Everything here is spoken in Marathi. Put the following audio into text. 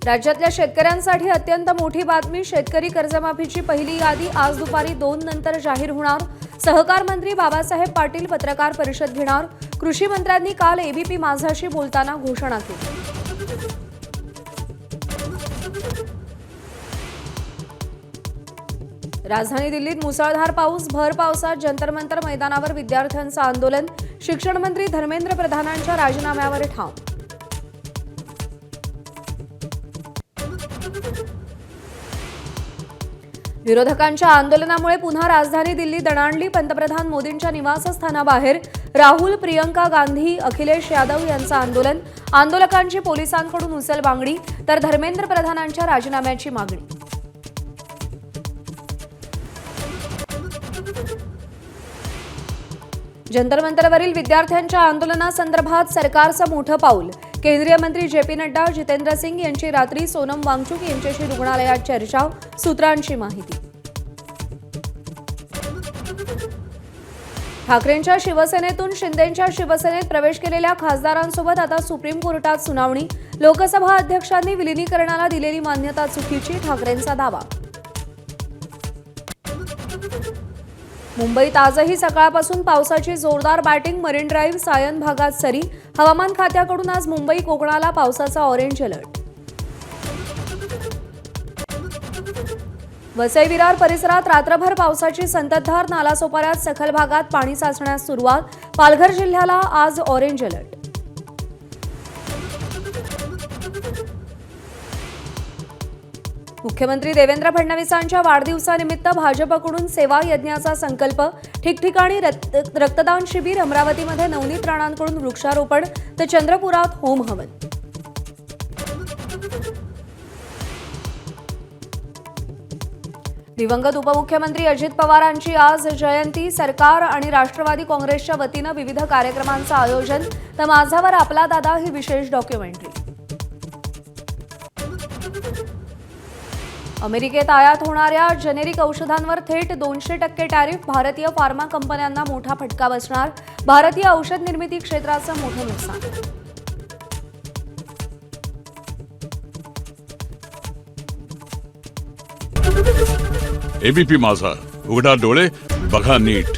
राज्यातल्या शेतकऱ्यांसाठी अत्यंत मोठी बातमी. शेतकरी कर्जमाफीची पहिली यादी आज दुपारी 2 नंतर जाहीर होणार. सहकार मंत्री बाबासाहेब पाटील पत्रकार परिषद घेणार. कृषी मंत्र्यांनी काल एबीपी माझाशी बोलताना घोषणा केली. राजधानी दिल्लीत मुसळधार पाऊस. भर पावसात जंतर मंतर मैदानावर विद्यार्थ्यांचं आंदोलन. शिक्षण मंत्री धर्मेंद्र प्रधानांच्या राजीनाम्यावर ठाम. विरोधकांच्या आंदोलनामुळे पुन्हा राजधानी दिल्ली दणाणली. पंतप्रधान मोदींच्या निवासस्थानाबाहेर राहुल, प्रियंका गांधी, अखिलेश यादव यांचं आंदोलन. आंदोलकांची पोलिसांकडून उचल मागणी तर धर्मेंद्र प्रधानांच्या राजीनाम्याची मागणी. जंतर मंतरवरील विद्यार्थ्यांच्या आंदोलनासंदर्भात सरकारचं मोठं पाऊल. केंद्रीय मंत्री जेपी नड्डा, जितेंद्र सिंग यांची रात्री सोनम वांगचुक यांच्याशी रुग्णालयात चर्चा. सूत्रांची माहिती. ठाकरेंच्या शिवसेनेतून शिंदेंच्या शिवसेनेत प्रवेश केलेल्या खासदारांसोबत आता सुप्रीम कोर्टात सुनावणी. लोकसभा अध्यक्षांनी विलिनीकरणाला दिलेली मान्यता चुकीची, ठाकरेंचा दावा. मुंबईत आजही सकाळपासून पावसाची जोरदार बॅटिंग. मरीन ड्राईव्ह, सायन भागात सरी. हवामान खात्याकडून आज मुंबई कोकणाला पावसाचा ऑरेंज अलर्ट. वसई विरार परिसरात रात्रभर पावसाची संततधार. नालासोपाऱ्यात सखल भागात पाणी साचण्यास सुरुवात. पालघर जिल्ह्याला आज ऑरेंज अलर्ट. मुख्यमंत्री देवेंद्र फडणवीसांच्या वाढदिवसानिमित्त भाजपकडून सेवा यज्ञाचा संकल्प. ठिकठिकाणी रक्तदान शिबिर. अमरावतीमध्ये नवनीत राणांकडून वृक्षारोपण तर चंद्रपुरात होम हवन. दिवंगत उपमुख्यमंत्री अजित पवारांची आज जयंती. सरकार आणि राष्ट्रवादी काँग्रेसच्या वतीनं विविध कार्यक्रमांचं आयोजन तर माझावर आपला दादा ही विशेष डॉक्युमेंटरी. अमेरिकेत आयात होणाऱ्या जेनेरिक औषधांवर थेट 200% टॅरिफ. भारतीय फार्मा कंपन्यांना मोठा फटका बसणार. भारतीय औषध निर्मिती क्षेत्राचं मोठं नुकसान. एबीपी माझा, उघडा डोळे बघा नीट.